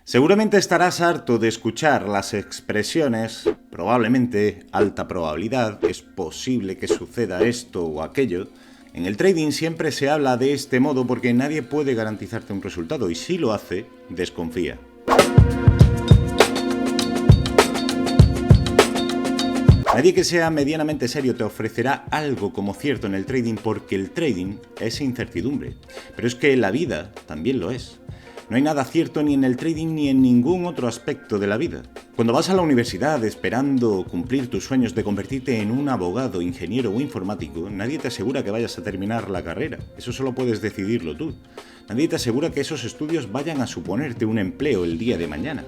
Seguramente estarás harto de escuchar las expresiones probablemente, alta probabilidad, es posible que suceda esto o aquello. En el trading siempre se habla de este modo porque nadie puede garantizarte un resultado y si lo hace, desconfía. Nadie que sea medianamente serio te ofrecerá algo como cierto en el trading porque el trading es incertidumbre. Pero es que la vida también lo es. No hay nada cierto ni en el trading ni en ningún otro aspecto de la vida. Cuando vas a la universidad esperando cumplir tus sueños de convertirte en un abogado, ingeniero o informático, nadie te asegura que vayas a terminar la carrera. Eso solo puedes decidirlo tú. Nadie te asegura que esos estudios vayan a suponerte un empleo el día de mañana.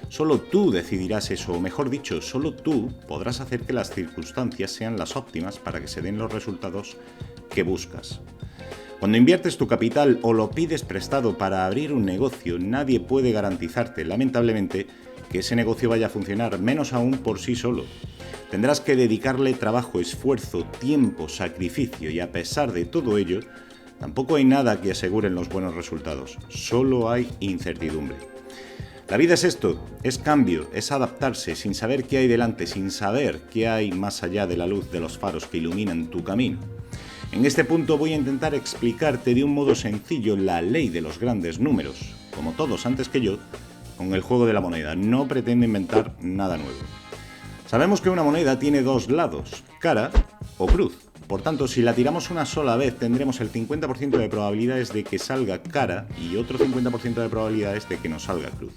Solo tú decidirás eso, o mejor dicho, solo tú podrás hacer que las circunstancias sean las óptimas para que se den los resultados que buscas. Cuando inviertes tu capital o lo pides prestado para abrir un negocio, nadie puede garantizarte, lamentablemente, que ese negocio vaya a funcionar, menos aún por sí solo. Tendrás que dedicarle trabajo, esfuerzo, tiempo, sacrificio y a pesar de todo ello, tampoco hay nada que aseguren los buenos resultados, solo hay incertidumbre. La vida es esto, es cambio, es adaptarse sin saber qué hay delante, sin saber qué hay más allá de la luz de los faros que iluminan tu camino. En este punto voy a intentar explicarte de un modo sencillo la ley de los grandes números, como todos antes que yo, con el juego de la moneda. No pretendo inventar nada nuevo. Sabemos que una moneda tiene dos lados, cara o cruz. Por tanto, si la tiramos una sola vez, tendremos el 50% de probabilidades de que salga cara y otro 50% de probabilidades de que nos salga cruz.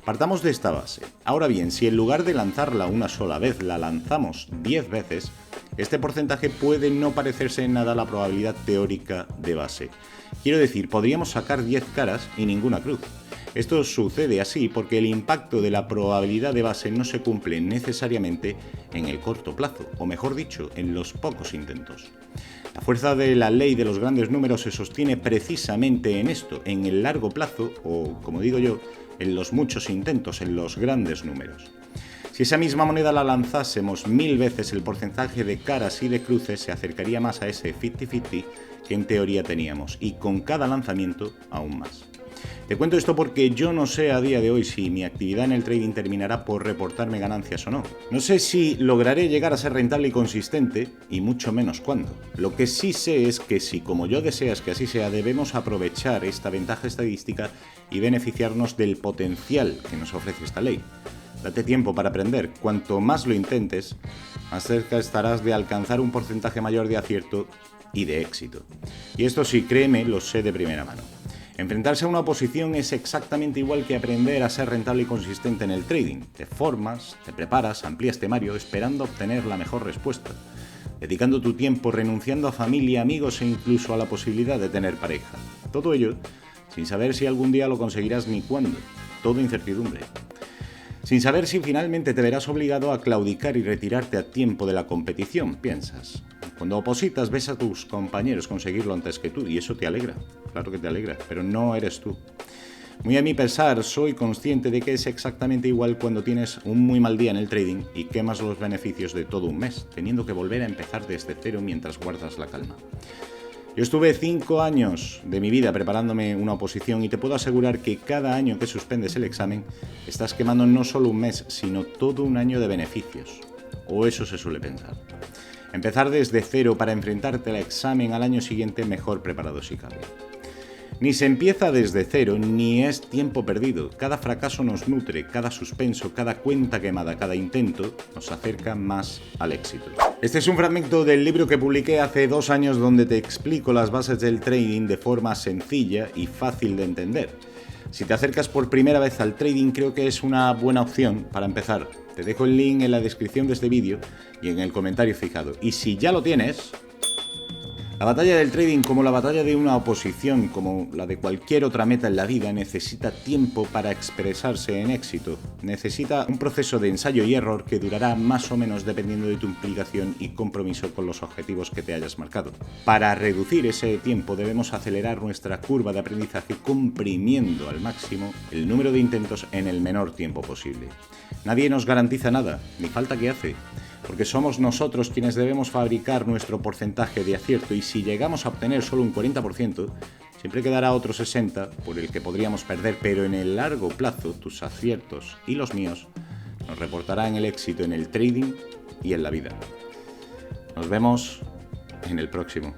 Partamos de esta base. Ahora bien, si en lugar de lanzarla una sola vez, la lanzamos 10 veces, este porcentaje puede no parecerse en nada a la probabilidad teórica de base. Quiero decir, podríamos sacar 10 caras y ninguna cruz. Esto sucede así porque el impacto de la probabilidad de base no se cumple necesariamente en el corto plazo, o mejor dicho, en los pocos intentos. La fuerza de la ley de los grandes números se sostiene precisamente en esto, en el largo plazo, o como digo yo, en los muchos intentos, en los grandes números. Si esa misma moneda la lanzásemos 1000 veces, el porcentaje de caras y de cruces se acercaría más a ese 50-50 que en teoría teníamos, y con cada lanzamiento aún más. Te cuento esto porque yo no sé a día de hoy si mi actividad en el trading terminará por reportarme ganancias o no. No sé si lograré llegar a ser rentable y consistente, y mucho menos cuándo. Lo que sí sé es que si como yo deseas que así sea, debemos aprovechar esta ventaja estadística y beneficiarnos del potencial que nos ofrece esta ley. Date tiempo para aprender. Cuanto más lo intentes, más cerca estarás de alcanzar un porcentaje mayor de acierto y de éxito. Y esto sí, créeme, lo sé de primera mano. Enfrentarse a una oposición es exactamente igual que aprender a ser rentable y consistente en el trading. Te formas, te preparas, amplías temario, esperando obtener la mejor respuesta. Dedicando tu tiempo, renunciando a familia, amigos e incluso a la posibilidad de tener pareja. Todo ello sin saber si algún día lo conseguirás ni cuándo. Todo incertidumbre. Sin saber si finalmente te verás obligado a claudicar y retirarte a tiempo de la competición, piensas. Cuando opositas ves a tus compañeros conseguirlo antes que tú y eso te alegra, claro que te alegra, pero no eres tú. Muy a mi pesar, soy consciente de que es exactamente igual cuando tienes un muy mal día en el trading y quemas los beneficios de todo un mes, teniendo que volver a empezar desde cero mientras guardas la calma. Yo estuve 5 años de mi vida preparándome una oposición y te puedo asegurar que cada año que suspendes el examen estás quemando no solo un mes, sino todo un año de beneficios. O eso se suele pensar. Empezar desde cero para enfrentarte al examen al año siguiente mejor preparado si cabe. Ni se empieza desde cero, ni es tiempo perdido. Cada fracaso nos nutre, cada suspenso, cada cuenta quemada, cada intento nos acerca más al éxito. Este es un fragmento del libro que publiqué hace 2 años donde te explico las bases del trading de forma sencilla y fácil de entender. Si te acercas por primera vez al trading, creo que es una buena opción para empezar. Te dejo el link en la descripción de este vídeo y en el comentario fijado. Y si ya lo tienes, la batalla del trading, como la batalla de una oposición, como la de cualquier otra meta en la vida, necesita tiempo para expresarse en éxito. Necesita un proceso de ensayo y error que durará más o menos dependiendo de tu implicación y compromiso con los objetivos que te hayas marcado. Para reducir ese tiempo debemos acelerar nuestra curva de aprendizaje comprimiendo al máximo el número de intentos en el menor tiempo posible. Nadie nos garantiza nada, ni falta que hace. Porque somos nosotros quienes debemos fabricar nuestro porcentaje de acierto y si llegamos a obtener solo un 40%, Siempre quedará otro 60 por el que podríamos perder, pero en el largo plazo tus aciertos y los míos nos reportarán el éxito en el trading y en la vida. Nos vemos en el próximo.